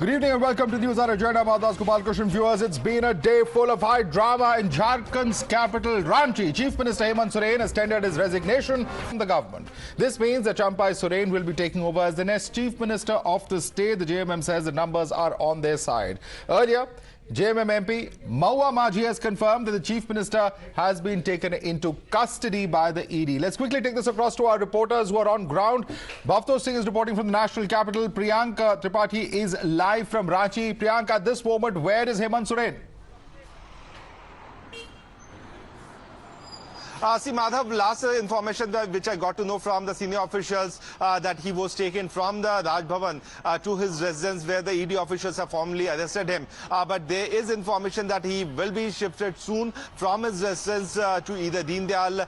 Good evening and welcome to Newshour Agenda. Madhavdas G viewers, it's been a day full of high drama in Jharkhand's capital, Ranchi. Chief Minister Hemant Soren has tendered his resignation from the government. This means that Champai Soren will be taking over as the next Chief Minister of the state. The JMM says the numbers are on their side. Earlier, JMM MP Maua Maji has confirmed that the Chief Minister has been taken into custody by the ED. Let's quickly take this across to our reporters who are on ground. Bhavtosh Singh is reporting from the national capital. Priyanka Tripathi is live from Ranchi. Priyanka, at this moment, where is Hemant Soren? See, Madhav, last information which I got to know from the senior officials that he was taken from the Raj Bhavan to his residence where the ED officials have formally arrested him. But there is information that he will be shifted soon from his residence to either Deen Dayal.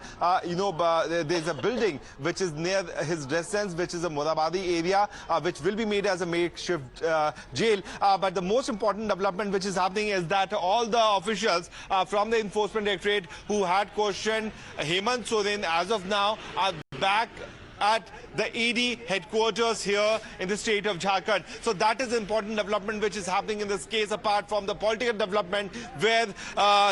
There's a building which is near his residence, which is a Moradabadi area, which will be made as a makeshift jail. But the most important development which is happening is that all the officials from the Enforcement Directorate who had questioned Hemant Soren as of now are back at the ED headquarters here in the state of Jharkhand. So that is important development which is happening in this case, apart from the political development where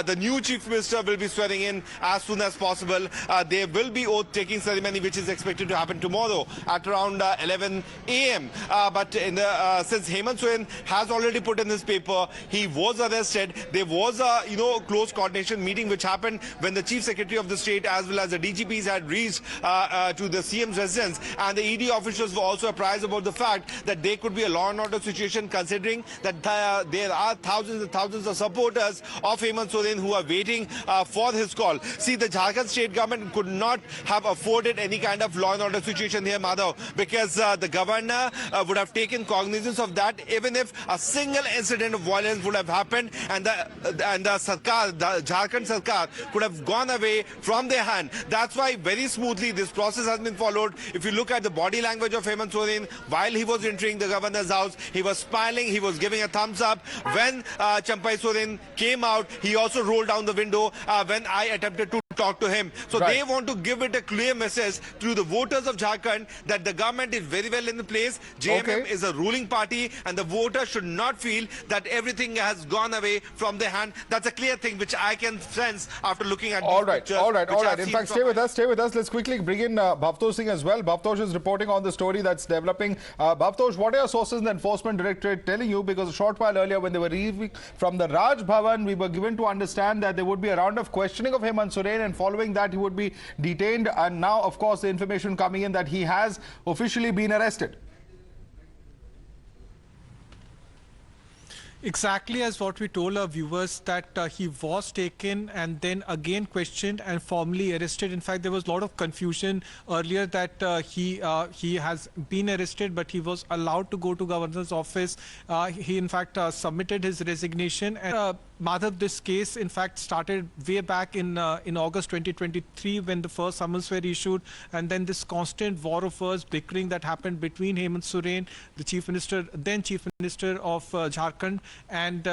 the new Chief Minister will be swearing in as soon as possible. There will be oath-taking ceremony which is expected to happen tomorrow at around 11 a.m. But since Hemant Soren has already put in his paper, he was arrested. There was a close coordination meeting which happened when the Chief Secretary of the state as well as the DGPs had reached to the CM's residence, and the ED officials were also apprised about the fact that there could be a law and order situation, considering that there are thousands and thousands of supporters of Hemant Soren who are waiting for his call. See, the Jharkhand state government could not have afforded any kind of law and order situation here, Madhav, because the governor would have taken cognizance of that even if a single incident of violence would have happened, and the Sarkar, the Jharkhand Sarkar, could have gone away from their hand. That's why very smoothly this process has been followed. If you look at the body language of Hemant Soren while he was entering the governor's house, he was smiling, he was giving a thumbs up. When Champai Soren came out, he also rolled down the window when I attempted to talk to him. So They want to give it a clear message to the voters of Jharkhand that the government is very well in the place. JMM is a ruling party and the voters should not feel that everything has gone away from their hand. That's a clear thing which I can sense after looking at these pictures. All right. In fact, stay with us. Let's quickly bring in Bhavtosh Singh as well. Bhavtosh is reporting on the story that's developing. Bhavtosh, what are your sources in the Enforcement Directorate telling you? Because a short while earlier when they were leaving from the Raj Bhavan, we were given to understand that there would be a round of questioning of Hemant Soren, and following that he would be detained. And now, of course, the information coming in that he has officially been arrested. Exactly as what we told our viewers, that he was taken and then again questioned and formally arrested. In fact, there was a lot of confusion earlier that he has been arrested, but he was allowed to go to governor's office. He in fact submitted his resignation. And Madhav, this case in fact started way back in August 2023 when the first summons were issued, and then this constant war of words, bickering that happened between Hemant Soren, the then Chief Minister of Jharkhand, and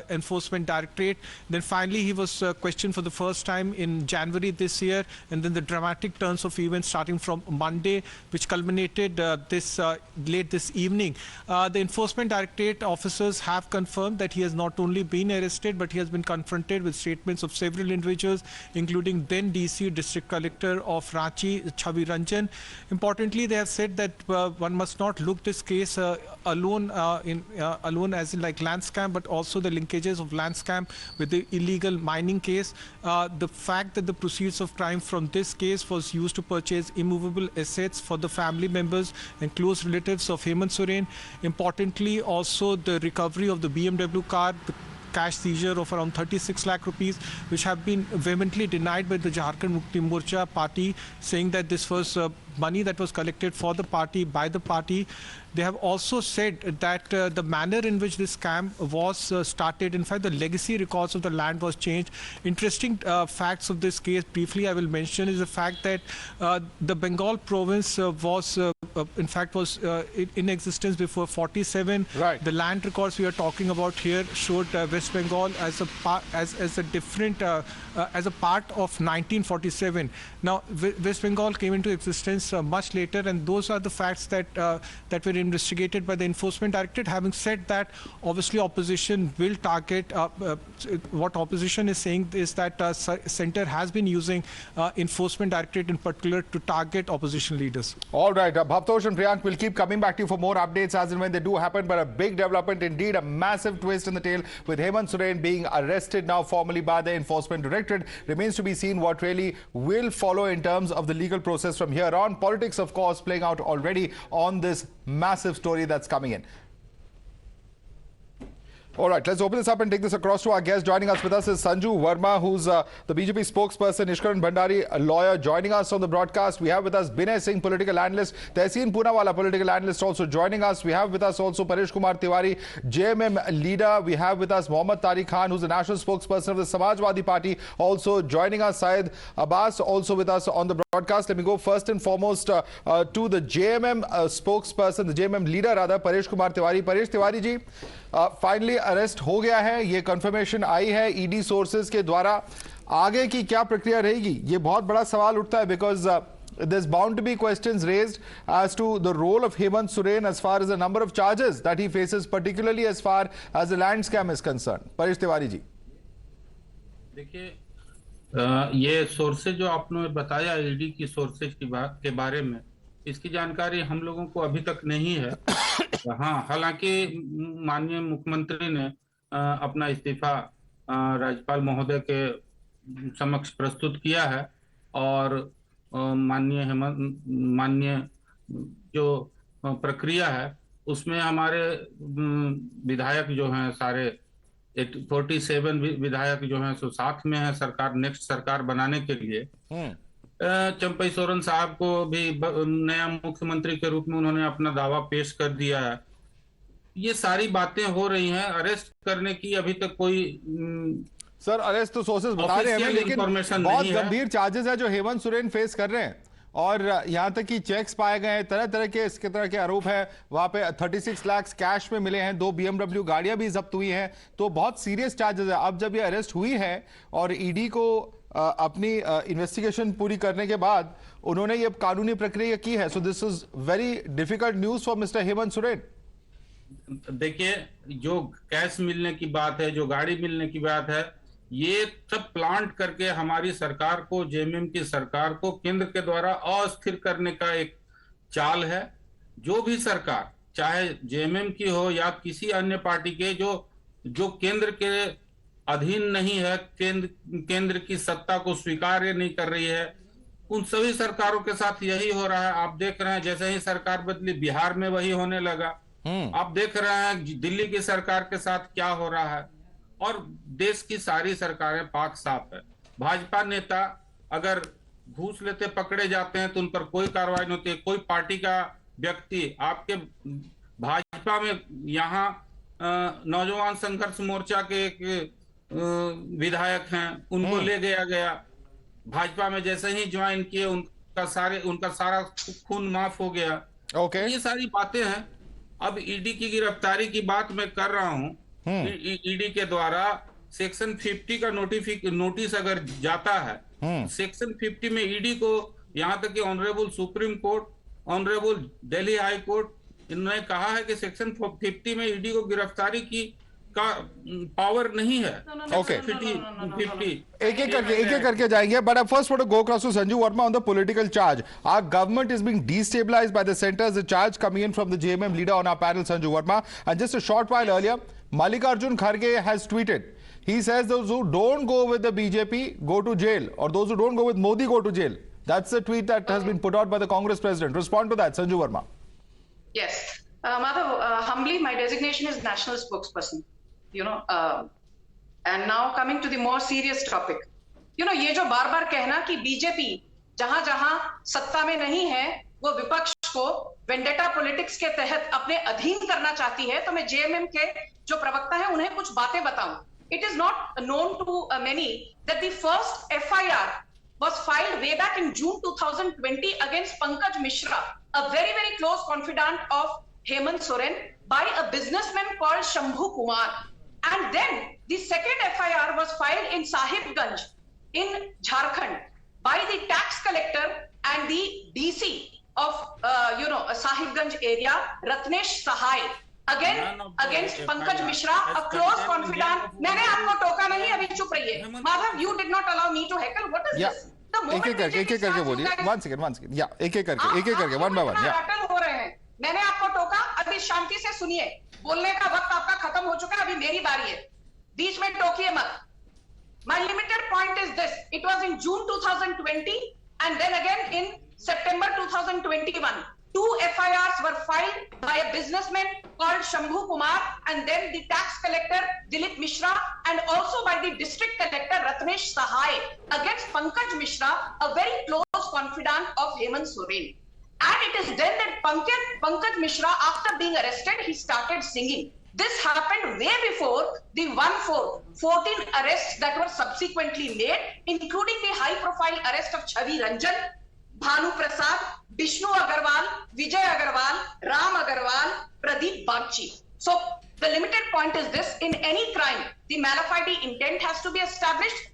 Enforcement Directorate. Then finally he was questioned for the first time in January this year, and then the dramatic turns of events starting from Monday, which culminated late this evening. The Enforcement Directorate officers have confirmed that he has not only been arrested, but he has been confronted with statements of several individuals, including then DC District Collector of Ranchi, Chavi Ranjan. Importantly, they have said that one must not look this case alone as in like land scam, but also the linkages of land scam with the illegal mining case. The fact that the proceeds of crime from this case was used to purchase immovable assets for the family members and close relatives of Hemant Soren. Importantly, also the recovery of the BMW car, the cash seizure of around 36 lakh rupees, which have been vehemently denied by the Jharkhand Mukti Morcha party, saying that this was money that was collected for the party, by the party. They have also said that the manner in which this scam was started, in fact, the legacy records of the land was changed. Interesting facts of this case, briefly I will mention, is the fact that the Bengal province was in existence before 47. Right. The land records we are talking about here showed West Bengal as a part of 1947. Now, West Bengal came into existence evidence much later, and those are the facts that that were investigated by the Enforcement Directorate. Having said that, obviously opposition will target. What opposition is saying is that Centre has been using Enforcement Directorate in particular to target opposition leaders. All right, Bhavtosh and Priyank will keep coming back to you for more updates as and when they do happen. But a big development indeed, a massive twist in the tail with Hemant Soren being arrested now formally by the Enforcement Directorate. Remains to be seen what really will follow in terms of the legal process from here on. Politics, of course, playing out already on this massive story that's coming in. All right, let's open this up and take this across to our guest. Joining us with us is Sanju Verma, who's the BJP spokesperson, Ishkaran Bhandari, a lawyer, joining us on the broadcast. We have with us Binay Singh, political analyst, Tehseen Poonawalla, political analyst, also joining us. We have with us also Paresh Kumar Tiwari, JMM leader. We have with us Mohammad Tariq Khan, who's the national spokesperson of the Samajwadi Party, also joining us. Syed Abbas, also with us on the broadcast. Let me go first and foremost to the JMM spokesperson, the JMM leader rather, Paresh Kumar Tiwari. Paresh Tiwari ji, finally arrest हो गया है, ये confirmation आई है ED sources के द्वारा. आगे की क्या प्रक्रिया रहेगी, ये बहुत बड़ा सवाल उठता है, because there's bound to be questions raised as to the role of Hemant Soren as far as the number of charges that he faces, particularly as far as the land scam is concerned. Paresh Tiwari ji. देखिए, ये sources जो आपने बताया ED की sources के बारे में, इसकी जानकारी हम लोगों को अभी तक नहीं है. हाँ, हालांकि माननीय मुख्यमंत्री ने अपना इस्तीफा राज्यपाल महोदय के समक्ष प्रस्तुत किया है और माननीय जो प्रक्रिया है उसमें हमारे विधायक जो हैं सारे 47 विधायक जो हैं सो साथ में है सरकार, नेक्स्ट सरकार बनाने के लिए. चंपई सोरेन साहब को भी नया मुख्यमंत्री के रूप में उन्होंने अपना दावा पेश कर दिया है. ये सारी बातें हो रही हैं. अरेस्ट करने की अभी तक कोई सर अरेस्ट तो सोर्सेज बता रहे हैं, लेकिन बहुत गंभीर चार्जेस है जो हेमंत सोरेन फेस कर रहे हैं और यहां तक कि चेक्स पाए गए हैं, तरह तरह के इसके तरह के आरोप है. वहां पे 36 लाख कैश में मिले हैं, 2 BMW गाड़ियां भी जब्त हुई हैं, तो बहुत सीरियस चार्जेस है. अब जब ये अरेस्ट हुई है और ईडी को अपनी इन्वेस्टिगेशन पूरी करने के बाद उन्होंने ये कानूनी प्रक्रिया की है, so this is very difficult news for mister Hemant Soren. देखिए, जो कैश मिलने की बात है, जो गाड़ी मिलने की बात है, ये सब प्लांट करके हमारी सरकार को, जेएमएम की सरकार को केंद्र के द्वारा अस्थिर करने का एक चाल है. जो भी सरकार, चाहे जेएमएम की हो या किसी अन्य पार्टी के, जो केंद्र के अधीन नहीं है, केंद्र की सत्ता को स्वीकार नहीं कर रही है, उन सभी सरकारों के साथ यही हो रहा है. आप देख रहे हैं जैसे ही सरकार बदली बिहार में वही होने लगा. आप देख रहे हैं दिल्ली की सरकार के साथ क्या हो रहा है और देश की सारी सरकारें पाक साफ है. भाजपा नेता अगर घूस लेते पकड़े जाते हैं तो उन पर कोई कार्रवाई नहीं होती. कोई पार्टी का व्यक्ति आपके भाजपा में, यहाँ नौजवान संघर्ष मोर्चा के एक विधायक हैं, उनको ले गया भाजपा में, जैसे ही ज्वाइन किए उनका सारा खून माफ हो गया. ये सारी बातें हैं. अब ईडी की गिरफ्तारी की बात मैं कर रहा हूं. ईडी के द्वारा सेक्शन 50 का नोटिस अगर जाता है, सेक्शन 50 में ईडी को, यहां तक कि honourable supreme court, honourable Delhi high court, इन्होंने कहा है कि सेक्शन 50 में ईडी को गिरफ्तारी की का पावर नहीं है. ओके, एक एक करके जाएंगे, but I first want to go across to Sanju Verma on the political charge. Our government is being destabilized by the center as the charge coming in from the JMM leader on our panel, Sanju Verma. And just a short while earlier, Mallikarjun Kharge has tweeted. He says those who don't go with the BJP go to jail, or those who don't go with Modi go to jail. That's the tweet that has been put out by the Congress president. Respond to that, Sanju Verma. Yes, Madhav, humbly, my designation is national spokesperson. And now coming to the more serious topic. ये जो बार बार कहना कि BJP जहां जहां सत्ता में नहीं है वो विपक्ष को वेंडेटा पॉलिटिक्स के तहत अपने अधीन करना चाहती है, तो मैं जेएमएम के जो प्रवक्ता है उन्हें कुछ बातें बताऊं. It is not known to many that the first FIR was filed way back in June 2020 against Pankaj Mishra, a very, very close confidant of Hemant Soren, by a businessman called Shambhu Kumar. And then the second FIR was filed in Sahibganj in Jharkhand by the tax collector and the DC of Sahibganj area, Ratnesh Sahai, against Pankaj Mishra, a close confidant. मैंने आपको टोका नहीं, अभी चुप रहिए. Madhav, you did not allow me to heckle. What is this? एक एक करके बोलिए. One second. या एक एक करके one by one. या हो रहे हैं. मैंने आपको टोका, अभी शांति से सुनिए. बोलने का वक्त आपका खत्म हो चुका है, अभी मेरी बारी है. बीच में टोकिए मत. My limited point is this: it was in June 2020, and then again in September 2021. 2 FIRs were filed by a businessman called Shambhu Kumar, and then the tax collector Dilip Mishra, and also by the district collector Ratnesh Sahai against Pankaj Mishra, a very close confidant of Hemant Soren. And it is then that Pankaj Mishra, after being arrested, he started singing. This happened way before the 14 arrests that were subsequently made, including the high-profile arrest of Chavi Ranjan, Bhanu Prasad, Vishnu Agarwal, Vijay Agarwal, Ram Agarwal, Pradeep Bagchi. So the limited point is this: in any crime, the mala fide intent has to be established.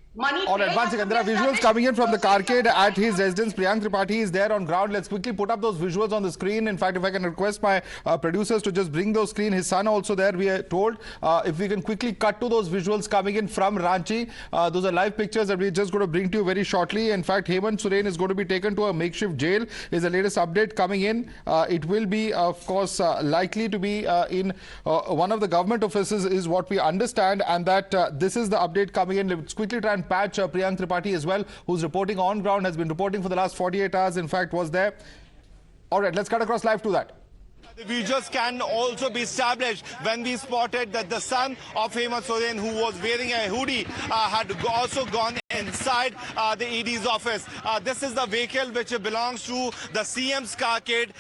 All right, one second. There are visuals coming in from the carcade at his residence. Priyank Tripathi is there on ground. Let's quickly put up those visuals on the screen. In fact, if I can request my producers to just bring those screen. His son also there, we are told. If we can quickly cut to those visuals coming in from Ranchi. Those are live pictures that we're just going to bring to you very shortly. In fact, Hemant Soren is going to be taken to a makeshift jail. Is the latest update coming in. It will be, of course, likely to be in one of the government offices is what we understand. And that this is the update coming in. Let's quickly try and patch Priyank Tripathi as well, who's reporting on ground, has been reporting for the last 48 hours, in fact, was there. All right, let's cut across live to that. The visuals can also be established when we spotted that the son of Hemant Soren, who was wearing a hoodie, had also gone inside the ED's office. This is the vehicle which belongs to the CM's carcade.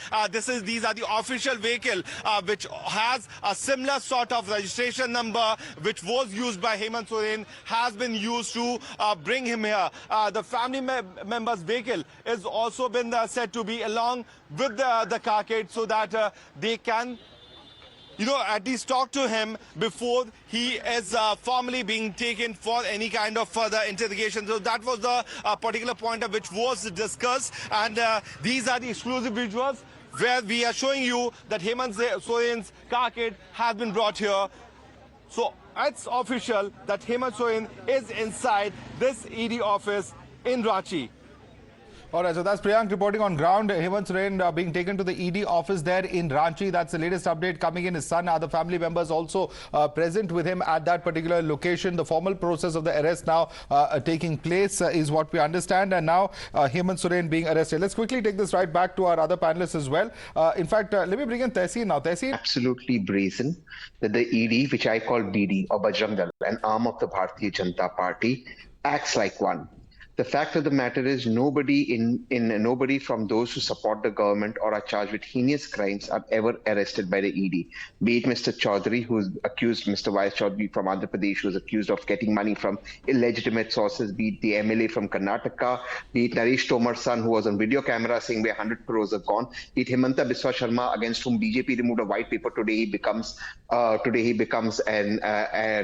These are the official vehicle which has a similar sort of registration number which was used by Hemant Soren, has been used to bring him here. The family member's vehicle is also been said to be along with the carcade so that they can at least talk to him before he is formally being taken for any kind of further interrogation. So that was the particular point of which was discussed. And these are the exclusive visuals where we are showing you that Hemant Soren's carcade has been brought here. So it's official that Hemant Soren is inside this ED office in Ranchi. All right, so that's Priyank reporting on ground. Hemant Soren being taken to the ED office there in Ranchi. That's the latest update coming in. His son, other family members also present with him at that particular location. The formal process of the arrest now taking place is what we understand. And now Hemant Soren being arrested. Let's quickly take this right back to our other panelists as well. In fact, let me bring in Tehseen now. Tehseen? Absolutely brazen that the ED, which I call BD or Bajrang Dal, an arm of the Bharatiya Janata Party, acts like one. The fact of the matter is nobody from those who support the government or are charged with heinous crimes are ever arrested by the ED. Be it Mr. Chaudhary, who's accused, Mr. Y. Chaudhary from Andhra Pradesh, who's accused of getting money from illegitimate sources, be it the MLA from Karnataka, be it Naresh Tomar's son, who was on video camera saying where 100 crores have gone, be it Himanta Biswa Sharma, against whom BJP removed a white paper. Today he becomes an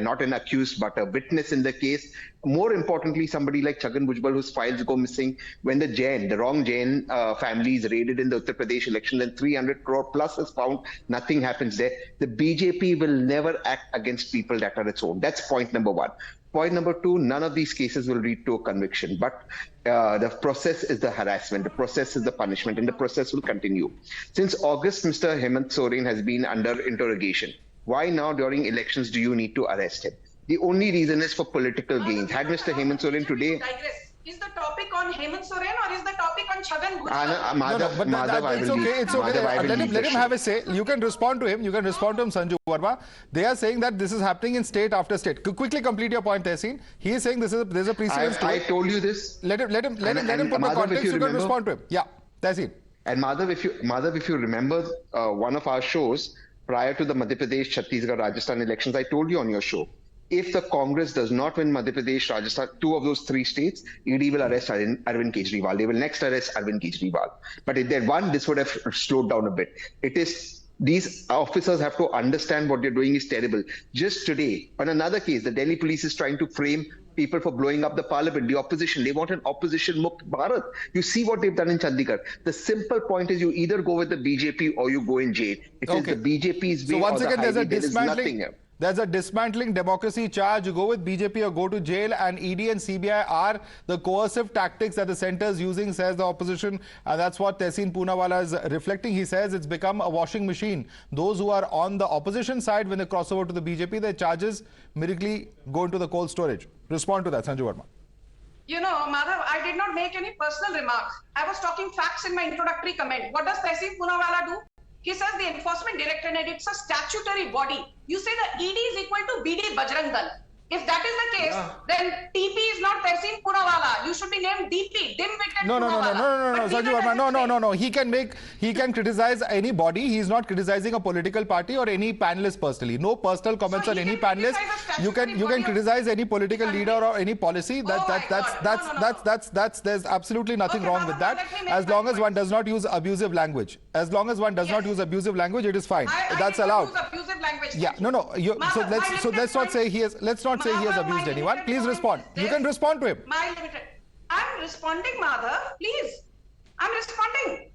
not an accused but a witness in the case. More importantly, somebody like Chhagan Bhujbal, whose files go missing when the wrong Jain family is raided in the Uttar Pradesh election, then 300 crore plus is found, nothing happens there. The BJP will never act against people that are its own. That's point number one. Point number two, none of these cases will lead to a conviction, but the process is the harassment, the process is the punishment, and the process will continue. Since August, Mr. Hemant Soren has been under interrogation. Why now during elections do you need to arrest him? The only reason is for political gains. Had Mr. Hemant Soren today... Is the topic on Hemant Soren or is the topic on Chhagan Bhujbal? Madhav, it's okay. It's okay. Let him have a say. You can respond to him. You can respond to him, Sanju Verma. They are saying that this is happening in state after state. Quickly complete your point, Tehseen. He is saying there's a precedence. I told you this. Let him put the context. You can respond to him. Yeah, Tehseen. And Madhav, if you remember one of our shows prior to the Madhya Pradesh, Chhattisgarh, Rajasthan elections, I told you on your show, if the Congress does not win Madhya Pradesh, Rajasthan, two of those three states, ED will arrest Arvind Kejriwal. They will next arrest Arvind Kejriwal. But if they won, this would have slowed down a bit. These officers have to understand what they're doing is terrible. Just today, on another case, the Delhi police is trying to frame people for blowing up the parliament, the opposition. They want an opposition Mukt Bharat. You see what they've done in Chandigarh. The simple point is you either go with the BJP or you go in jail. It is the BJP's way. So once again, there is nothing else. There's a dismantling democracy charge. You go with BJP or go to jail, and ED and CBI are the coercive tactics that the centre is using, says the opposition. And that's what Tehseen Poonawalla is reflecting. He says it's become a washing machine. Those who are on the opposition side, when they cross over to the BJP, their charges miraculously go into the cold storage. Respond to that, Sanju Verma. You know, Madhav, I did not make any personal remark. I was talking facts in my introductory comment. What does Tehseen Poonawalla do? He says the Enforcement Directorate, it's a statutory body. You say the ED is equal to BD Bajrang Dal. If that is the case, then TP is not Tehseen Poonawalla. You should be named DP, dim-witted No, Sanju Verma, no. He can criticize any body. He's not criticizing a political party or any panelist personally. No personal comments on any panelist. You can criticize any political leader or any policy. There's absolutely nothing wrong with that. As long as one does not use abusive language. As long as one does not use abusive language, it is fine. That's allowed. Yeah, so let's not say he has. Let's not say he has abused anyone. Please respond. You can respond to him. I'm responding, Madhav. Please. I'm responding.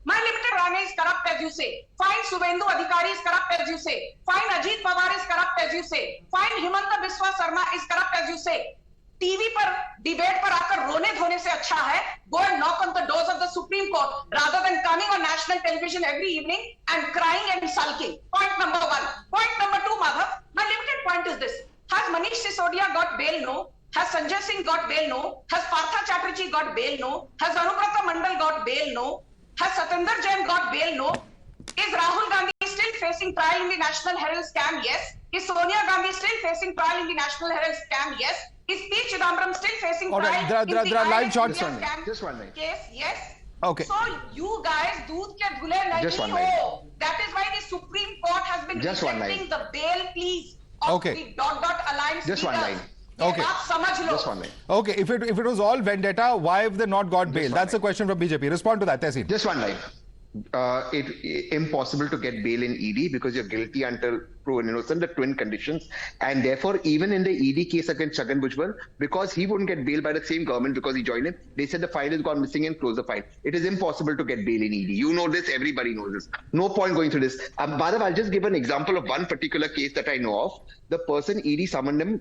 My limited Rane is corrupt, as you say. Fine Suvendu Adhikari is corrupt, as you say. Fine Ajit Pawar is corrupt, as you say. Fine Hemant Soren is corrupt, as you say. TV पर debate पर आकर रोने धोने से अच्छा है go and knock on the doors of the Supreme Court rather than coming on national television every evening and crying and sulking. Point number one. Point number two, Madhav. My limited point is this. Has Manish Sisodia got bail? No. Has Sanjay Singh got bail? No. Has Partha Chatterjee got bail? No. Has Anubrata Mandal got bail? No. Has Satinder Jain got bail? No. Is Rahul Gandhi still facing trial in the National Herald scam? Yes. Is Sonia Gandhi still facing trial in the National Herald scam? Yes. Is P. Chidambaram still facing trial in the line shots scam Just one line. case? Yes. Okay. So you guys, doodh ke dhule nahi ho. That is why the Supreme Court has been rejecting the bail pleas of the ... alliance. Just one line. Okay. Just one line. Okay. If it was all vendetta, why have they not got bail? That's a question from BJP. Respond to that, Tehseen. Just one line. It's impossible to get bail in ED because you're guilty until proven innocent, the twin conditions. And therefore, even in the ED case against Chhagan Bhujbal, because he wouldn't get bail by the same government because he joined it, they said the file has gone missing and close the file. It is impossible to get bail in ED. You know this, everybody knows this. No point going through this. Madhav, I'll just give an example of one particular case that I know of. The person ED summoned him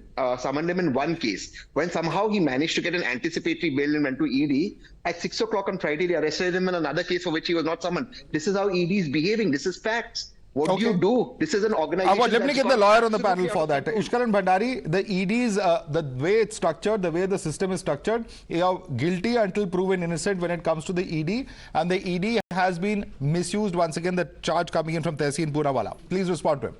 in one case. When somehow he managed to get an anticipatory bail and went to ED, at 6 o'clock on Friday, they arrested him in another case for which he was not summoned. This is how ED is behaving. This is facts. What do you do? This is an organization. Let me get the lawyer on the panel for that. Ishkaran Bhandari, the EDs, the way it's structured, the way the system is structured, you are guilty until proven innocent when it comes to the ED. And the ED has been misused once again, the charge coming in from Tehseen Poonawalla. Please respond to him.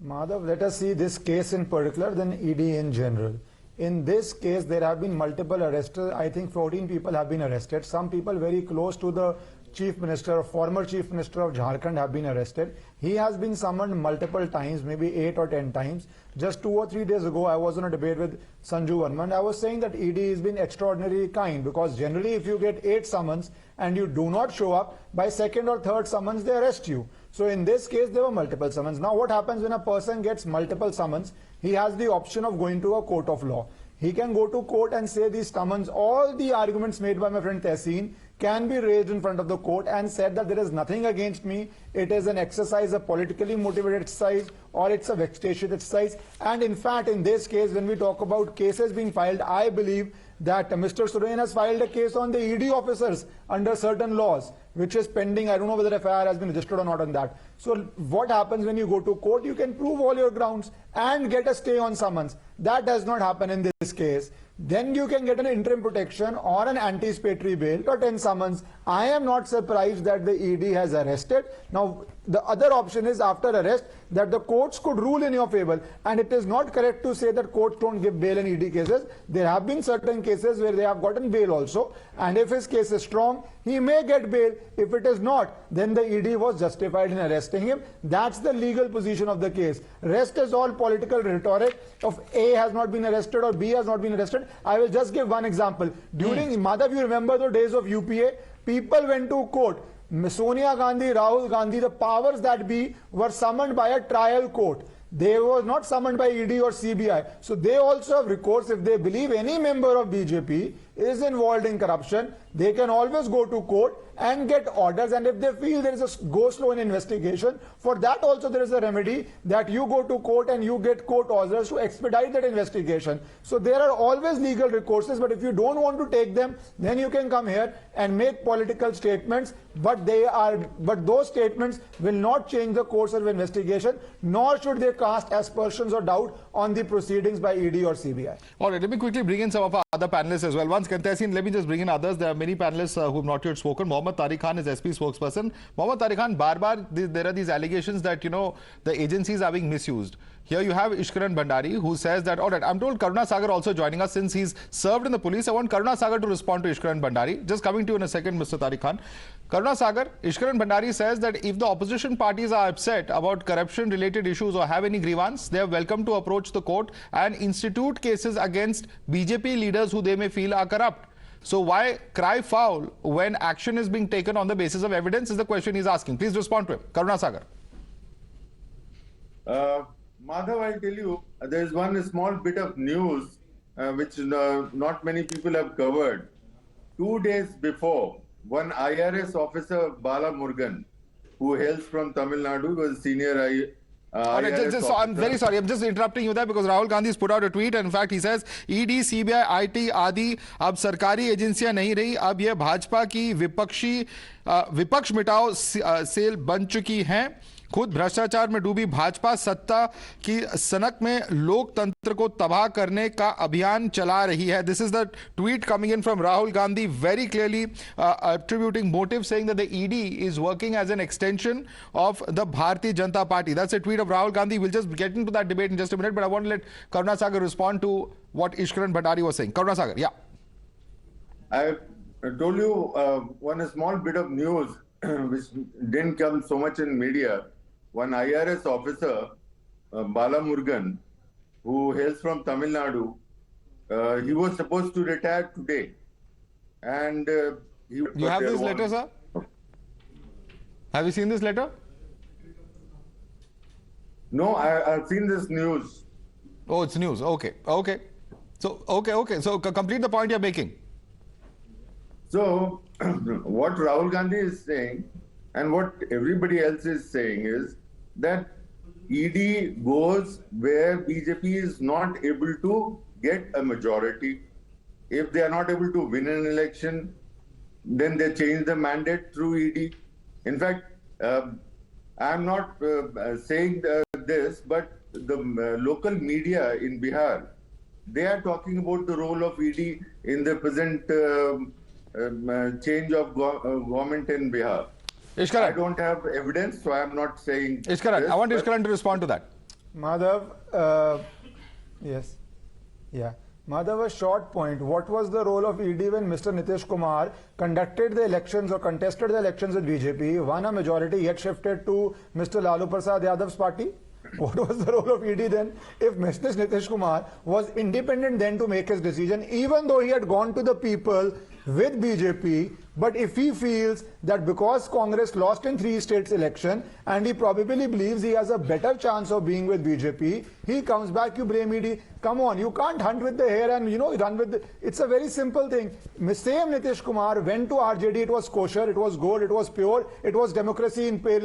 Madhav, let us see this case in particular, then ED in general. In this case, there have been multiple arrests. I think 14 people have been arrested. Some people very close to the Chief Minister, former Chief Minister of Jharkhand have been arrested. He has been summoned multiple times, maybe 8 or 10 times. Just 2 or 3 days ago, I was on a debate with Sanju Verma, and I was saying that ED has been extraordinarily kind because generally if you get 8 summons and you do not show up, by 2nd or 3rd summons, they arrest you. So in this case, there were multiple summons. Now what happens when a person gets multiple summons? He has the option of going to a court of law. He can go to court and say these summons, all the arguments made by my friend Tehseen can be raised in front of the court and said that there is nothing against me. It is an exercise, a politically motivated exercise, or it's a vexatious exercise. And in fact, in this case, when we talk about cases being filed, I believe that Mr. Soren has filed a case on the ED officers under certain laws, which is pending. I don't know whether FIR has been registered or not on that. So what happens when you go to court? You can prove all your grounds and get a stay on summons. That does not happen in this case. Then you can get an interim protection or an anticipatory bail or 10 summons. I am not surprised that the ED has arrested. Now, the other option is after arrest that the courts could rule in your favor. And it is not correct to say that courts don't give bail in ED cases. There have been certain cases where they have gotten bail also. And if his case is strong, he may get bail. If it is not, then the ED was justified in arresting him. That's the legal position of the case. Rest is all political rhetoric of A has not been arrested or B has not been arrested. I will just give one example. During Madhav, you remember the days of UPA? People went to court. Sonia Gandhi, Rahul Gandhi, the powers that be were summoned by a trial court. They were not summoned by ED or CBI. So they also have recourse. If they believe any member of BJP is involved in corruption, they can always go to court and get orders. And if they feel there is a go slow in investigation, for that also there is a remedy that you go to court and you get court orders to expedite that investigation. So there are always legal recourses, but if you don't want to take them, then you can come here and make political statements, but those statements will not change the course of investigation, nor should they cast aspersions or doubt on the proceedings by ED or CBI. All right, let me quickly bring in some of our other panelists as well. Once Tehseen, let me just bring in others. There are many panelists who have not yet spoken. Mohammad Tariq Khan is SP spokesperson. Mohammad Tariq Khan, there are these allegations that, the agencies are being misused. Here you have Ishkaran Bhandari, who says that, all right, I'm told Karuna Sagar also joining us since he's served in the police. I want Karuna Sagar to respond to Ishkaran Bhandari. Just coming to you in a second, Mr. Tariq Khan. Karuna Sagar, Ishkaran Bhandari says that if the opposition parties are upset about corruption-related issues or have any grievance, they are welcome to approach the court and institute cases against BJP leaders who they may feel are corrupt. So why cry foul when action is being taken on the basis of evidence is the question he's asking. Please respond to him. Karuna Sagar. Madhav, I'll tell you, there is one small bit of news which not many people have covered. 2 days before, one IRS officer, Bala Murugan, who hails from Tamil Nadu, was senior so I'm very sorry, I'm just interrupting you there because Rahul Gandhi has put out a tweet and in fact he says ED, CBI, IT आदि अब सरकारी एजेंसियां नहीं रही, अब यह भाजपा की विपक्ष मिटाओ सेल बन चुकी हैं। खुद भ्रष्टाचार में डूबी भाजपा सत्ता की सनक में लोकतंत्र को तबाह करने का अभियान चला रही है. This is the tweet coming in from Rahul Gandhi, very clearly attributing motive, saying that the ED is working as an extension of the Bharatiya Janata Party. That's a tweet of Rahul Gandhi. We'll just get into that debate in just a minute, but I want to let Karuna Sagar respond to what Ishkaran Bhandari was saying. Karuna Sagar, yeah. I told you one small bit of news which didn't come so much in media. One IRS officer, Bala Murugan, who hails from Tamil Nadu, he was supposed to retire today. And you have this letter, sir? Have you seen this letter? No, I've seen this news. Oh, it's news. Okay. Okay. So, okay. So, complete the point you're making. So, what Rahul Gandhi is saying and what everybody else is saying is that ED goes where BJP is not able to get a majority. If they are not able to win an election, then they change the mandate through ED. In fact, I'm not saying this, but the local media in Bihar, they are talking about the role of ED in the present change of government in Bihar. Ishkaran. I don't have evidence, so I am not saying. Ishkaran, I want Ishkaran to respond to that. Madhav, yes. Yeah. Madhav, a short point. What was the role of ED when Mr. Nitish Kumar conducted the elections or contested the elections with BJP, won a majority, yet shifted to Mr. Lalu Prasad Yadav's party? What was the role of ED then? If Mr. Nitish Kumar was independent then to make his decision, even though he had gone to the people with BJP, but if he feels that because Congress lost in 3 states election and he probably believes he has a better chance of being with BJP, he comes back, you blame ED. Come on, you can't hunt with the hare and run with the... It's a very simple thing. Same Nitish Kumar went to RJD, it was kosher, it was gold, it was pure, it was democracy in play,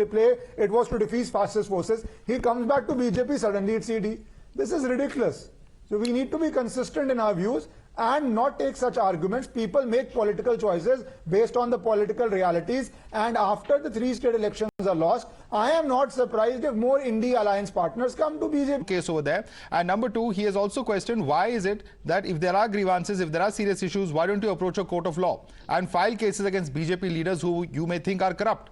it was to defeat fascist forces. He comes back to BJP, suddenly it's ED. This is ridiculous. So we need to be consistent in our views and not take such arguments. People make political choices based on the political realities, and after the 3 state elections are lost, I am not surprised if more Indie alliance partners come to BJP. Case over there. And number 2, he has also questioned why is it that if there are grievances, if there are serious issues, why don't you approach a court of law and file cases against BJP leaders who you may think are corrupt?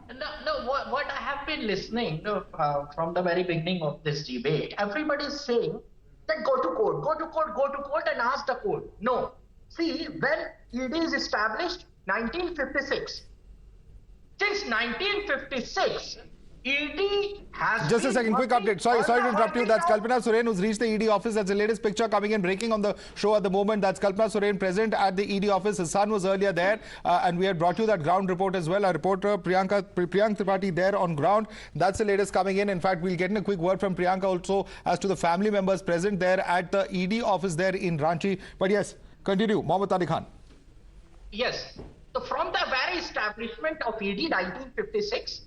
No, what I have been listening from the very beginning of this debate, everybody is saying that go to court and ask the court. No. See, when ED is established, 1956. Since 1956, ED has Just a been second, quick working update. Sorry on to the interrupt you. verdict That's of- Kalpana Soren, who's reached the ED office. That's the latest picture coming in, breaking on the show at the moment. That's Kalpana Soren present at the ED office. His son was earlier there, and we had brought you that ground report as well. Our reporter Priyank Tripathi there on ground. That's the latest coming in. In fact, we'll get in a quick word from Priyanka also as to the family members present there at the ED office there in Ranchi. But yes, continue. Mohammad Tariq Khan. Yes. So from the very establishment of ED 1956,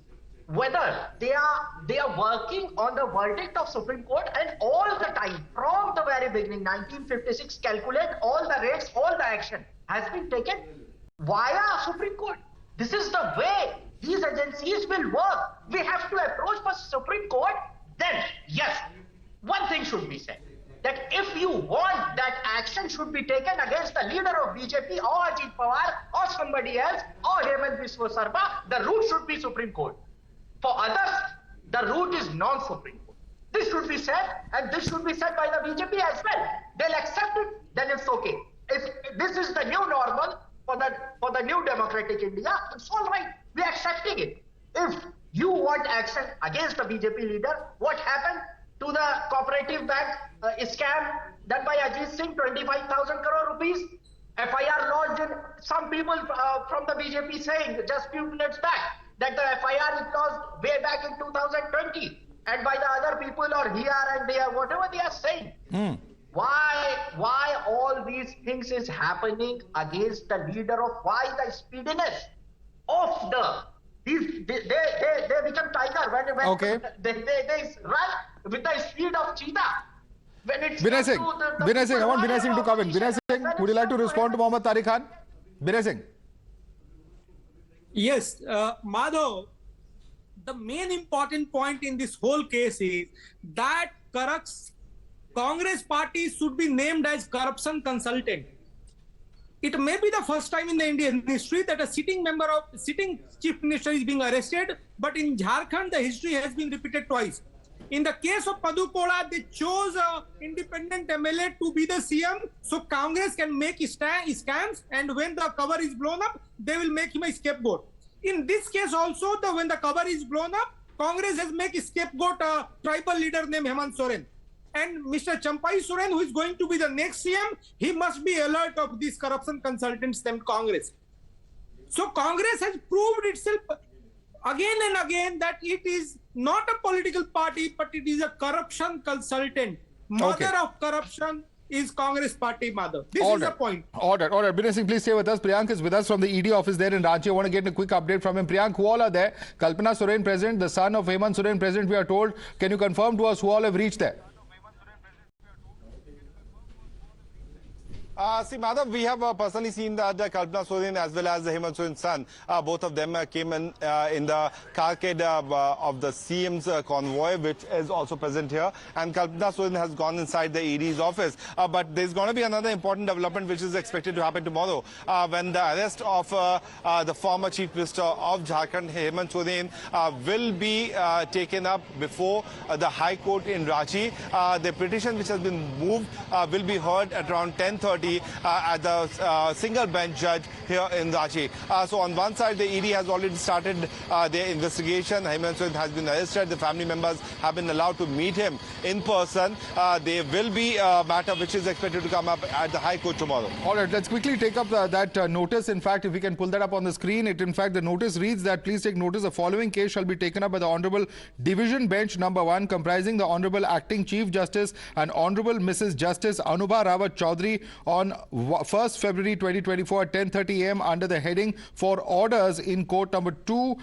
whether they are working on the verdict of Supreme Court, and all the time from the very beginning 1956, calculate all the rates, all the action has been taken via Supreme Court. This is the way these agencies will work. We have to approach the Supreme Court. Then yes, one thing should be said, that if you want that action should be taken against the leader of BJP or Ajit Pawar or somebody else or Hemant Sarma, the route should be Supreme Court. For others, the route is non-Supreme Court. This should be said, and this should be said by the BJP as well. They'll accept it, then it's okay. If this is the new normal for the new democratic India, it's all right. We're accepting it. If you want action against the BJP leader, what happened to the cooperative bank scam done by Ajit Singh, 25,000 crore rupees? FIR lodged in some people from the BJP saying just few minutes back that the FIR is lodged way back in 2020, and by the other people or here and there, whatever they are saying. Why all these things is happening against the leader of, why the speediness of they become tiger when Okay. they run with the speed of cheetah. When it's Binay Singh, Binay Singh, I want Binay Singh to come in. Binay Singh, would you like to respond to Mohammad Tariq Khan? Binay Singh. Yes, Madhav, the main important point in this whole case is that Congress party should be named as corruption consultant. It may be the first time in the Indian history that a sitting chief minister is being arrested, but in Jharkhand, the history has been repeated twice. In the case of Padukoda, they chose an independent MLA to be the CM, so Congress can make scams, and when the cover is blown up, they will make him a scapegoat. In this case also, when the cover is blown up, Congress has made a scapegoat a tribal leader named Hemant Soren. And Mr. Champai Soren, who is going to be the next CM, he must be alert of these corruption consultants named Congress. So Congress has proved itself again and again that it is not a political party, but it is a corruption consultant. Mother of corruption is Congress party, mother. This is the point. Order. Binay Singh, please stay with us. Priyank is with us from the ED office there in Ranchi. I want to get a quick update from him. Priyank, who all are there? Kalpana Soren present, the son of Hemant Soren present, we are told. Can you confirm to us who all have reached there? See, Madhav, we have personally seen that Kalpana Soren as well as the Hemant Soren's son, both of them came in the carcade of the CM's convoy, which is also present here. And Kalpana Soren has gone inside the ED's office. But there's going to be another important development which is expected to happen tomorrow when the arrest of the former Chief Minister of Jharkhand, Hemant Soren, will be taken up before the High Court in Ranchi. The petition which has been moved will be heard at around 10:30 at the single bench judge here in Ranchi. So on one side, the ED has already started their investigation. Hemant Soren has been arrested. The family members have been allowed to meet him in person. There will be a matter which is expected to come up at the High Court tomorrow. All right, let's quickly take up that notice. In fact, if we can pull that up on the screen, the notice reads that please take notice the following case shall be taken up by the Honorable Division Bench number 1, comprising the Honorable Acting Chief Justice and Honorable Mrs. Justice Anubha Rawat Chaudhary on 1st February 2024 at 10:30 a.m. under the heading for orders in court number 2,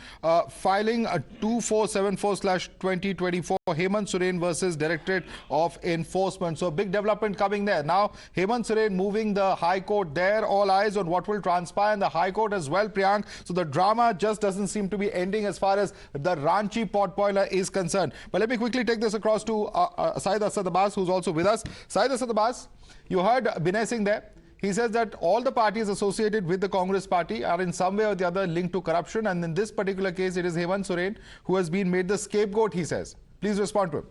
filing 2474/2024 Hemant Soren versus Directorate of Enforcement. So big development coming there. Now Hemant Soren moving the High Court there. All eyes on what will transpire in the High Court as well, Priyank. So the drama just doesn't seem to be ending as far as the Ranchi potboiler is concerned. But let me quickly take this across to Syed Asad Abbas, who's also with us. Syed Asad Abbas, you heard Binay Singh there. He says that all the parties associated with the Congress party are in some way or the other linked to corruption, and in this particular case, it is Hemant Soren who has been made the scapegoat, he says. Please respond to him.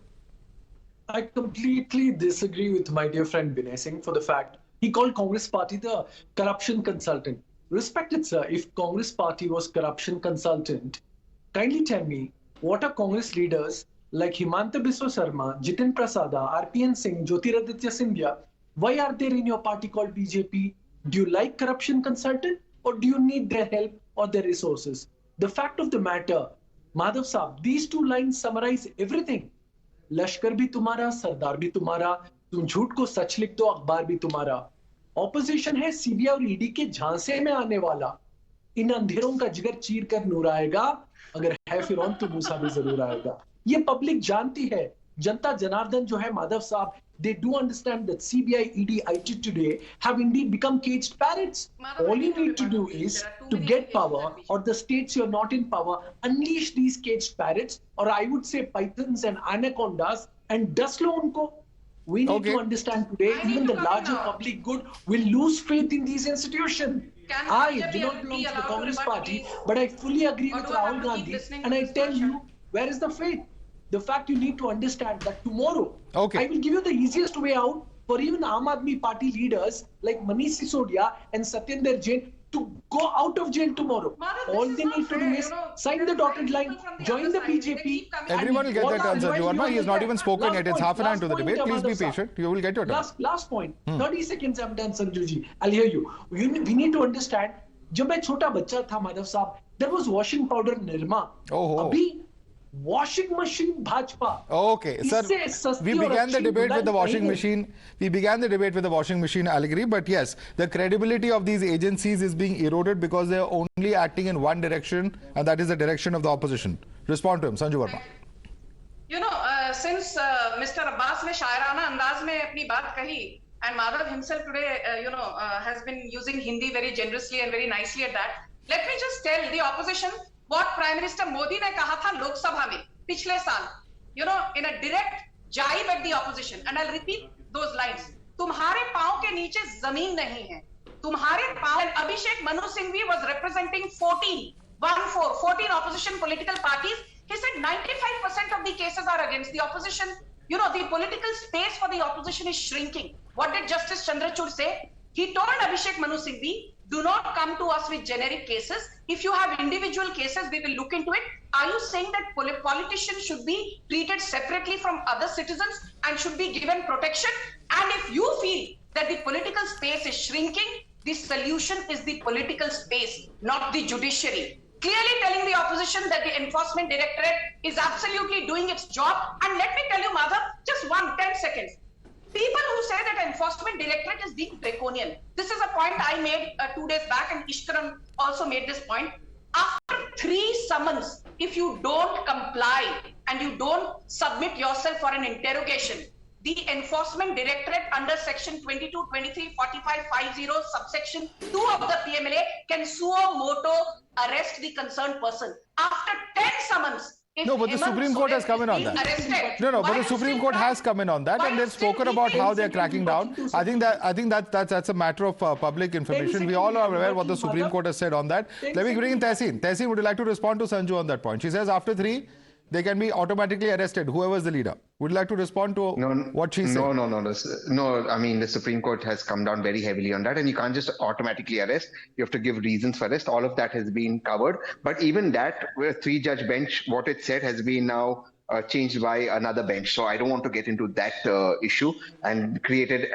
I completely disagree with my dear friend Binay Singh for the fact he called Congress party the corruption consultant. Respected sir, if Congress party was corruption consultant, kindly tell me What are Congress leaders like Himanta Biswa Sarma, Jitin Prasada, RPN Singh, Jyotiraditya Scindia, why are they in your party called BJP? Do you like corruption consultant or do you need their help or their resources? The fact of the matter, Madhav Saab, these two lines summarize everything. लश्कर भी तुम्हारा, सरदार भी तुम्हारा, तुम झूठ को सच लिख दो, अखबार भी तुम्हारा. ऑपोजिशन है सीबीआई और ईडी के झांसे में आने वाला. इन अंधेरों का जिगर चीर कर नूर आएगा, अगर है फिरौन तो मूसा भी जरूर आएगा. ये पब्लिक जानती है. जनता जनार्दन जो है माधव साहब, they do understand that CBI, ED, IT today have indeed become caged parrots. All you need to do is to get power, or the states you're not in power, unleash these caged parrots, or I would say pythons and anacondas, and dust lo unko. We need to understand today, even the larger public good will lose faith in these institutions. I do not belong to the Congress party, but I fully agree with Rahul Gandhi, and I tell you, where is the faith? The fact you need to understand that tomorrow, I will give you the easiest way out for even Aam Aadmi party leaders like Manish Sisodia and Satyendra Jain to go out of jail tomorrow. All they need to do is sign the dotted line, join the BJP. Everyone will get their turn, Sanju Verma. He has not even spoken yet. It's half an hour to the debate. Please be patient. You will get your turn. Last point. 30 seconds I'm done, Sanju ji. I'll hear you. We need to understand, जब मैं छोटा बच्चा था माधव साहब, there was washing powder Nirma. अभी washing machine Bhajpa. Okay, sir. We began the debate with the washing machine. We began the debate with the washing machine. I'll agree. But yes, the credibility of these agencies is being eroded because they are only acting in one direction, and that is the direction of the opposition. Respond to him, Sanju Verma. You know, since Mr. Abbas ne shairana andaz mein apni baat kahi, and Madhav himself today, has been using Hindi very generously and very nicely at that. Let me just tell the opposition what Prime Minister Modi ने कहा था लोकसभा में पिछले साल, in a direct jibe at the opposition, and I'll repeat those lines. तुम्हारे पांव के नीचे जमीन नहीं है, तुम्हारे पांव. And Abhishek Manu Singhvi was representing 14 opposition political parties. He said 95% of the cases are against the opposition. The political space for the opposition is shrinking. What did Justice Chandrachud say? He told Abhishek Manu Singhvi, do not come to us with generic cases. If you have individual cases, we will look into it. Are you saying that politicians should be treated separately from other citizens and should be given protection? And if you feel that the political space is shrinking, the solution is the political space, not the judiciary. Clearly telling the opposition that the Enforcement Directorate is absolutely doing its job. And let me tell you, Madhav, just 10 seconds. People who say that Enforcement Directorate is being draconian. This is a point I made 2 days back, and Ishkaran also made this point. After 3 summons, if you don't comply and you don't submit yourself for an interrogation, the Enforcement Directorate under section 22, 23, 45, 50, subsection 2 of the PMLA can suo moto arrest the concerned person. After 10 summons, no, but the Supreme Court has come in on that. No, but the Supreme Court has come in on that, and they've spoken about how they're cracking down. I think that's a matter of public information. We all are aware what the Supreme Court has said on that. Let me bring in Tehseen. Tehseen, would you like to respond to Sanju on that point? She says after 3, they can be automatically arrested, whoever is the leader. Would you like to respond to what she said? No. I mean, the Supreme Court has come down very heavily on that, and you can't just automatically arrest. You have to give reasons for arrest. All of that has been covered. But even that, with 3-judge bench, what it said has been now changed by another bench. So I don't want to get into that issue and created.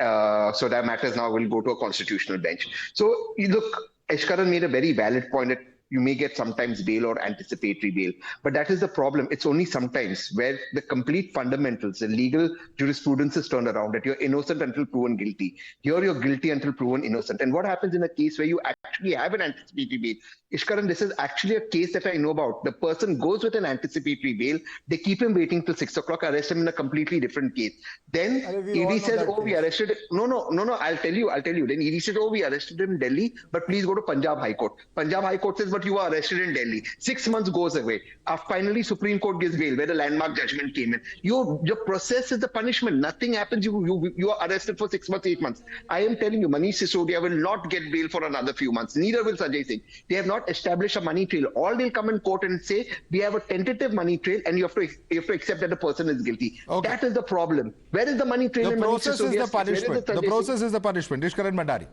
So that matters now will go to a constitutional bench. So look, Ishkaran made a very valid point that you may get sometimes bail or anticipatory bail. But that is the problem. It's only sometimes where the complete fundamentals, the legal jurisprudence is turned around, that you're innocent until proven guilty. Here you're guilty until proven innocent. And what happens in a case where you actually have an anticipatory bail? Ishkaran, this is actually a case that I know about. The person goes with an anticipatory bail. They keep him waiting till 6 o'clock, arrest him in a completely different case. Then ED says, we arrested him. No, I'll tell you. Then ED said, we arrested him in Delhi, but please go to Punjab High Court. Punjab High Court says, but you were arrested in Delhi. 6 months goes away. Finally, Supreme Court gives bail, where the landmark judgment came in. Your process is the punishment. Nothing happens. You are arrested for 6 months, 8 months. I am telling you, Manish Sisodia will not get bail for another few months. Neither will Sanjay Singh. They have not established a money trail. All they'll come in court and say, we have a tentative money trail, and you have to accept that the person is guilty. That is the problem. Where is the money trail? The process is the punishment. The process is the punishment. Ishkaran Bhandari.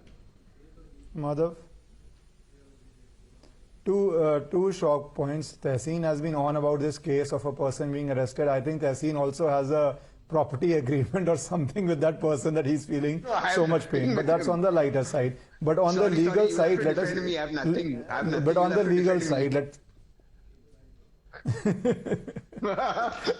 Madhav, Two shock points. Tehseen has been on about this case of a person being arrested. I think Tehseen also has a property agreement or something with that person that he's feeling so much pain. But that's on the lighter side. But on the legal side, let us. But on the legal side, let's.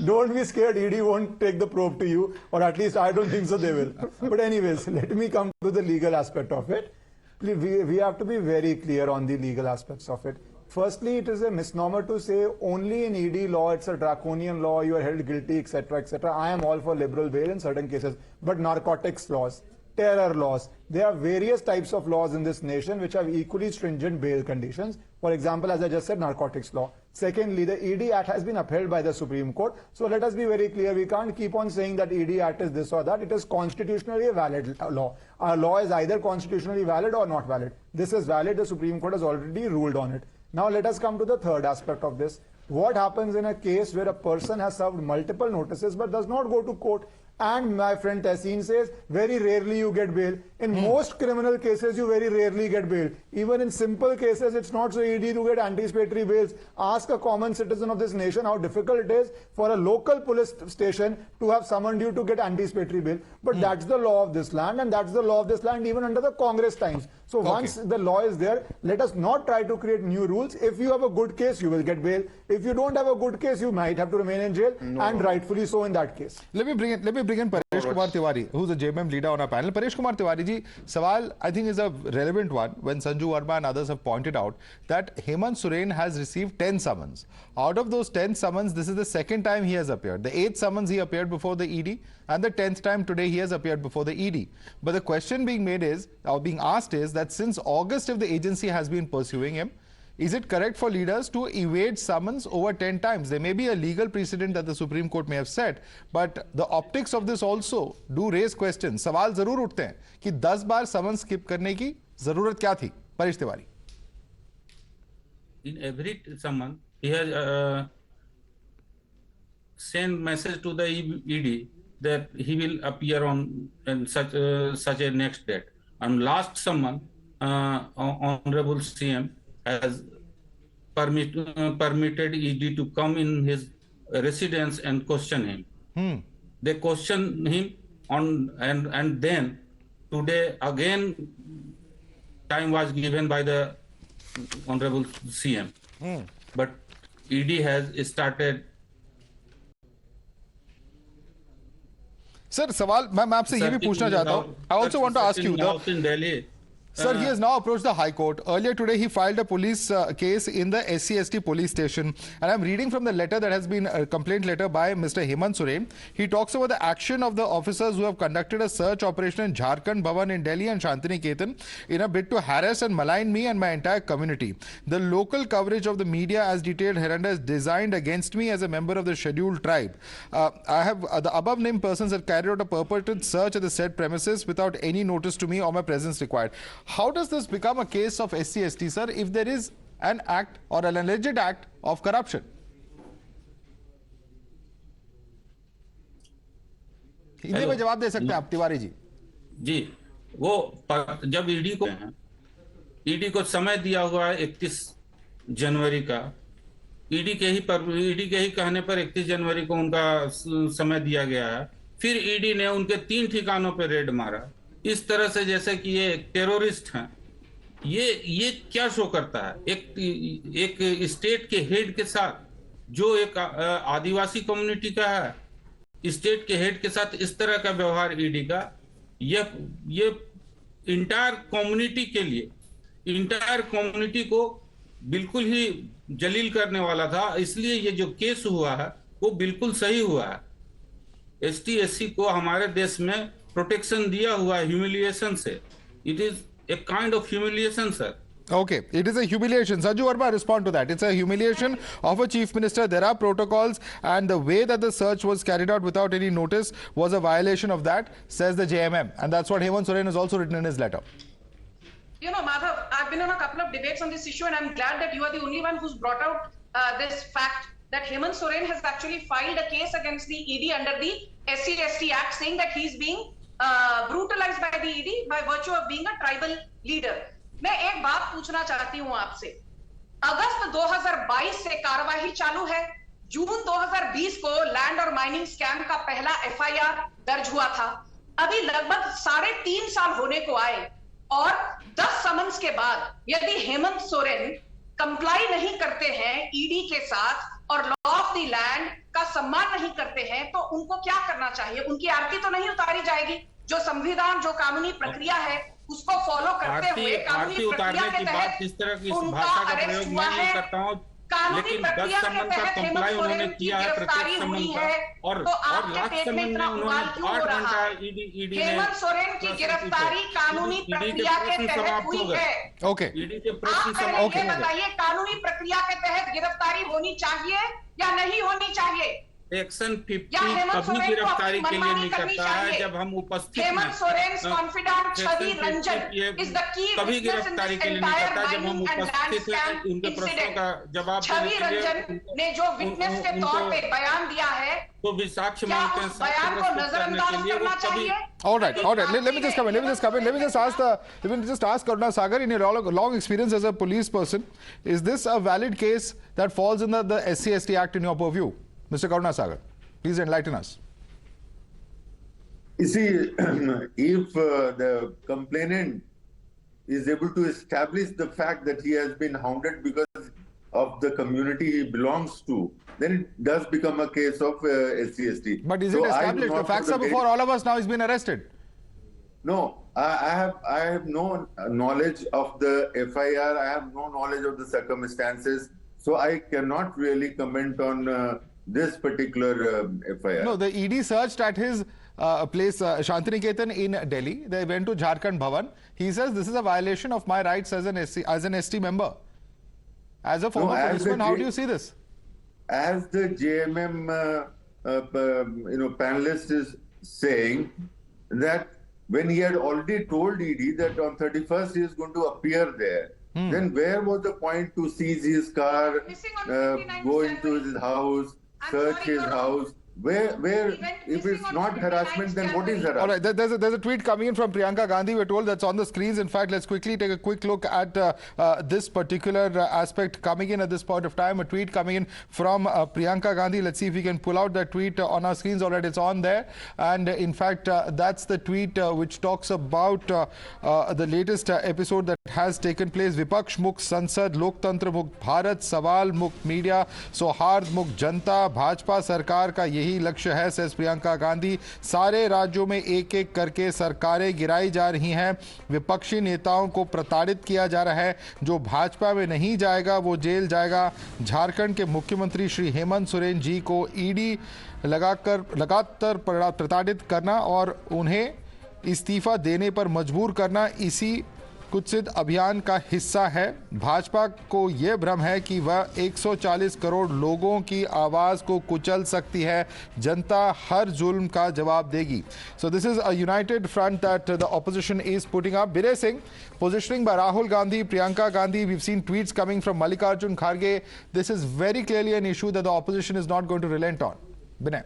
Don't be scared. ED won't take the probe to you, or at least I don't think so. They will. But anyways, let me come to the legal aspect of it. We have to be very clear on the legal aspects of it. Firstly, it is a misnomer to say only in ED law it's a draconian law, you are held guilty, etc., etc. I am all for liberal bail in certain cases, but narcotics laws, terror laws, there are various types of laws in this nation which have equally stringent bail conditions. For example, as I just said, narcotics law. Secondly, the ED Act has been upheld by the Supreme Court. So let us be very clear. We can't keep on saying that ED Act is this or that. It is constitutionally a valid law. Our law is either constitutionally valid or not valid. This is valid. The Supreme Court has already ruled on it. Now let us come to the third aspect of this. What happens in a case where a person has served multiple notices but does not go to court? And my friend Tehseen says, very rarely you get bail. In most criminal cases, you very rarely get bail. Even in simple cases, it's not so easy to get anticipatory bails. Ask a common citizen of this nation how difficult it is for a local police station to have summoned you to get anticipatory bail. But that's the law of this land, and that's the law of this land even under the Congress times. So once the law is there, let us not try to create new rules. If you have a good case, you will get bail. If you don't have a good case, you might have to remain in jail, and rightfully so in that case. Let me bring in Paresh Kumar Tiwari, who's a JMM leader on our panel. Paresh Kumar Tiwari ji, sawal I think is a relevant one when Sanju Verma and others have pointed out that Hemant Soren has received 10 summons. Out of those 10 summons, this is the second time he has appeared. The 8th summons he appeared before the ED, and the 10th time today he has appeared before the ED. But the question being made is, or being asked is, that since August if the agency has been pursuing him, is it correct for leaders to evade summons over 10 times? There may be a legal precedent that the Supreme Court may have set, but the optics of this also do raise questions. सवाल जरूर उठते हैं कि 10 बार summons skip करने की जरूरत क्या थी? Paresh Tiwari. In every summon, he has sent message to the ED that he will appear on such a next date. On last summon, Honorable CM has permitted ED to come in his residence and question him. They question him on and then today again time was given by the Honorable CM. But ED has started. Sir, सवाल मैं आपसे ये भी पूछना चाहता हूँ. I also want to ask you. In Delhi. Sir, he has now approached the High Court. Earlier today, he filed a police case in the SC/ST police station. And I'm reading from the letter that has been a complaint letter by Mr. Hemant Soren. He talks about the action of the officers who have conducted a search operation in Jharkhand Bhavan in Delhi and Shantiniketan in a bid to harass and malign me and my entire community. The local coverage of the media as detailed hereunder is designed against me as a member of the scheduled tribe. I have the above named persons have carried out a purported search at the said premises without any notice to me or my presence required. How does this become a case of SC/ST, sir, if there is an act or an alleged act of corruption? Hindi में जवाब दे सकते हैं आप तिवारी जी. जी, वो जब ED को समय दिया हुआ है 31 जनवरी का, ईडी के ही कहने पर 31 जनवरी को उनका समय दिया गया है. फिर ईडी ने उनके 3 ठिकानों पर रेड मारा. इस तरह से जैसे कि ये टेररिस्ट हैं. ये क्या शो करता है? एक स्टेट के हेड के साथ, जो एक आदिवासी कम्युनिटी का है, स्टेट के हेड के साथ इस तरह का व्यवहार ईडी का, ये इंटायर कम्युनिटी के लिए, इंटायर कम्युनिटी को बिल्कुल ही जलील करने वाला था. इसलिए ये जो केस हुआ है वो बिल्कुल सही हुआ है. ST/SC को हमारे देश में प्रोटेक्शन दिया हुआ है ह्यूमिलिएशन से. It is a kind of humiliation, sir. Okay, it is a humiliation. Sanju Verma, respond to that. It's a humiliation of a chief minister. There are protocols, and the way that the search was carried out without any notice was a violation of that, says the JMM. And that's what Hemant Soren has also written in his letter. You know, Madhav, I've been on a couple of debates on this issue, and I'm glad that you are the only one who's brought out this fact that Hemant Soren has actually filed a case against the ED under the SC/ST Act, saying that he's being brutalized by the ED by virtue of being a tribal leader. मैं एक बात पूछना चाहती हूँ आपसे. अगस्त 2022 से कार्यवाही चालू है। जून 2020 को लैंड और माइनिंग स्कैम का पहला एफआईआर दर्ज हुआ था। अभी लगभग 3.5 साल होने को आए और 10 समन्स के बाद यदि हेमंत सोरेन कंप्लाई नहीं करते हैं ईडी के साथ और लॉ ऑफ द लैंड का सम्मान नहीं करते हैं, तो उनको क्या करना चाहिए? उनकी आरती तो नहीं उतारी जाएगी। जो संविधान, जो कानूनी प्रक्रिया है, उसको फॉलो करते हुए कानूनी प्रक्रिया के तहत इस तरह की उनका भाषा का अरेस्ट प्रयोग हुआ मैं नहीं है। करता हूं, कानूनी लेकिन प्रक्रिया 10 के समन का तहत हेमंत कंप्लाई उन्होंने सोरेन की किया है गिरफ्तारी प्रत्येक हुई समन है, का, और तो आपके लास्ट पेट में समन इतना में उबाल उन्होंने क्यों 8 हो रहा घंटा है? ईडी हेमंत सोरेन की गिरफ्तारी कानूनी प्रक्रिया के तहत हुई है। Okay. ईडी के आप प्रश्न पहले समाप्त ये हो गए। बताइए, कानूनी प्रक्रिया के तहत गिरफ्तारी होनी चाहिए या नहीं होनी चाहिए? एक्शन 50 या हेमंत कभी सोरेन को गिरफ्तारी अपनी के लिए मनमानी नहीं करनी करता है चाहिए। जब हम उपस्थित Hemant Soren's confidant Chhavi Ranjan is the key कभी witness in गिरफ्तारी this के लिए नहीं entire करता जब हम mining and land उपस्थित हैं scam उनके प्रश्नों का incident। जवाब छवि देने के रंजन लिए ने जो विटनेस के तौर पे बयान दिया है, तो भी साक्ष्य क्या मांगते हैं, उस साक्ष्य बयान को प्रस्तुत करने नजरअंदाज के लिए वो करना कभी चाहिए? All right. Let me just come in. Let me just ask Karuna Sagar, in your long experience as a police person, is this a valid case that falls in the SC/ST Act in your purview? Mr. Karuna Sagar, please enlighten us. You see, if the complainant is able to establish the fact that he has been hounded because of the community he belongs to, then it does become a case of SC/ST. But is it established? The facts are before all of us now. He's been arrested. No, I have no knowledge of the FIR. I have no knowledge of the circumstances, so I cannot really comment on this particular FIR. No, the ED searched at his place, Shantiniketan in Delhi. They went to Jharkhand Bhavan. He says this is a violation of my rights as an ST member. As a former policeman, how do you see this? As the JMM panelist is saying that when he had already told ED that on 31st he is going to appear there, then where was the point to seize his car, go into his house, search his house? Where if it's not harassment, then what is harassment? All right, there's a tweet coming in from Priyanka Gandhi. We're told that's on the screens. In fact, let's quickly take a quick look at this particular aspect coming in at this point of time. A tweet coming in from Priyanka Gandhi. Let's see if we can pull out that tweet on our screens. All right, it's on there. And in fact, that's the tweet which talks about the latest episode that has taken place. Vipaksh Mukt Sansad, Loktantra Mukt Bharat, Sawal Mukt Media, Sohard Mukt Janta, Bhajpa Sarkar का यही लक्ष्य है, says Priyanka Gandhi. सारे राज्यों में एक एक करके सरकारें गिराई जा रही हैं, विपक्षी नेताओं को प्रताड़ित किया जा रहा है, जो भाजपा में नहीं जाएगा वो जेल जाएगा। झारखंड के मुख्यमंत्री श्री हेमंत सोरेन जी को ईडी लगातार प्रताड़ित करना और उन्हें इस्तीफा देने पर मजबूर करना इसी कुत्सित अभियान का हिस्सा है। भाजपा को यह भ्रम है कि वह 140 करोड़ लोगों की आवाज को कुचल सकती है, जनता हर जुल्म का जवाब देगी। So this is a united front that the opposition is putting up. Binay Singh, positioning by Rahul Gandhi, Priyanka Gandhi, we've seen tweets coming from Mallikarjun Kharge. This is very clearly an issue that the opposition is not going to relent on. Binay.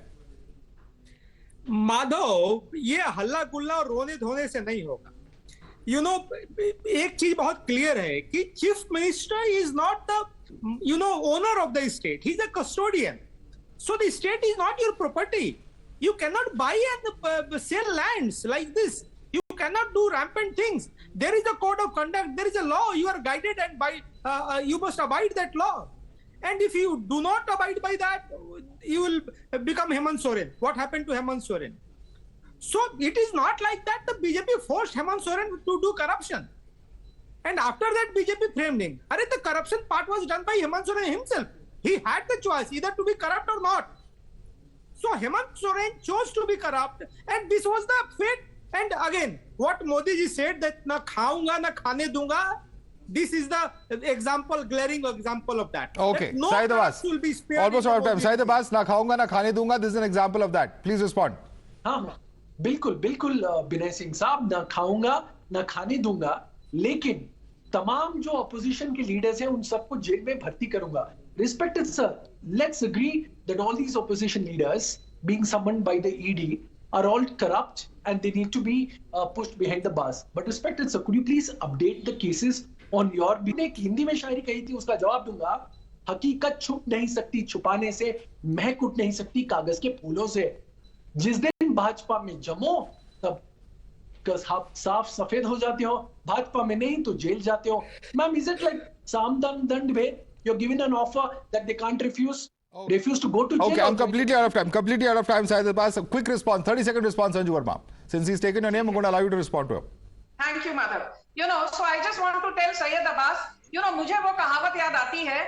Madhav, ये हल्ला गुल्ला और रोने धोने से नहीं होगा। एक चीज बहुत क्लियर है कि chief minister is not the owner of the state, he is a custodian. So the state is not your property. You can not buy and sell lands like this. You cannot do rampant things. There is a code of conduct. There is a law. You are guided and by you must abide that law. And if you do not abide by that, you will become Hemant Soren. What happened to Hemant Soren? So it is not like that the BJP forced Hemant Soren to do corruption. And after that, BJP framed him. The corruption part was done by Hemant Soren himself. He had the choice either to be corrupt or not. So Hemant Soren chose to be corrupt, and this was the fate. And again, what Modi ji said that na khaunga na khane dunga, this is the example, glaring example of that. Okay, no Shahid Abbas, will be spared. almost out of time. Shahid Abbas, na khaunga na khane dunga, this is an example of that. Please respond. हाँ, बिल्कुल बिल्कुल विनय सिंह साहब, ना खाऊंगा ना खाने दूंगा, लेकिन तमाम जो अपोजिशन के लीडर्स हैं उन सबको जेल में भर्ती करूंगा। Respected sir, let's agree that all these opposition leaders being summoned by the ED are all corrupt and they need to be pushed behind the bars. But respected sir, could you please update the cases on your भी एक हिंदी में शायरी कही थी, उसका जवाब दूंगा, हकीकत छुप नहीं सकती छुपाने से, महक उठ नहीं सकती कागज के फूलों से। जिस दिन भाजपा में जमो तब साफ सफेद हो जाते हो, भाजपा में नहीं तो जेल जाते हो। मैम, इज इट लाइक साम दंड भेद? You're given an offer that they can't refuse to go to jail. Okay, I'm completely out of time. Syed Abbas, a quick response, 30-second response, Sanju Verma. Since he's taken your name, I'm going to allow you to respond to him. Thank you, Madhav. So I just want to tell Syed Abbas, मुझे वो कहावत याद आती है,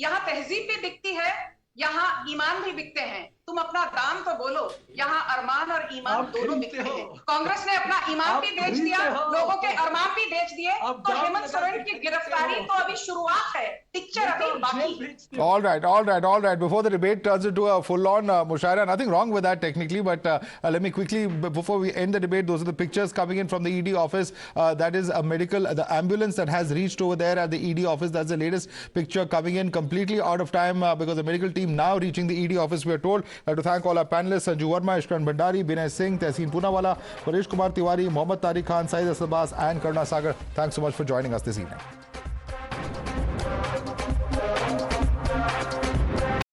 यहाँ तहजीब भी बिकती है, यहाँ ईमान भी बिकते हैं। तुम अपना दाम तो बोलो, यहाँ अरमान और ईमान दोनों बिकते हैं। कांग्रेस ने अपना ईमान भी बेच दिया, लोगों के अरमान भी बेच दिए, तो हेमंत सोरेन की गिरफ्तारी तो अभी शुरुआत है, पिक्चर अभी बाकी। All right. Before the debate turns into a full-on mushaira, nothing wrong with that technically, but let me quickly, before we end the debate, those are the pictures coming in from the ED office. That is the ambulance that has reached over there at the ED office. That's the latest picture coming in, completely out of time because the medical team now reaching the ED office, we are told. I'd like to thank all our panelists, Sanju Verma, Ishkan Bhandari, Binay Singh, Tehseen Poonawalla, Paresh Kumar Tiwari, Mohammad Tariq Khan, Syed Abbas and Karuna Sagar. Thanks so much for joining us this evening.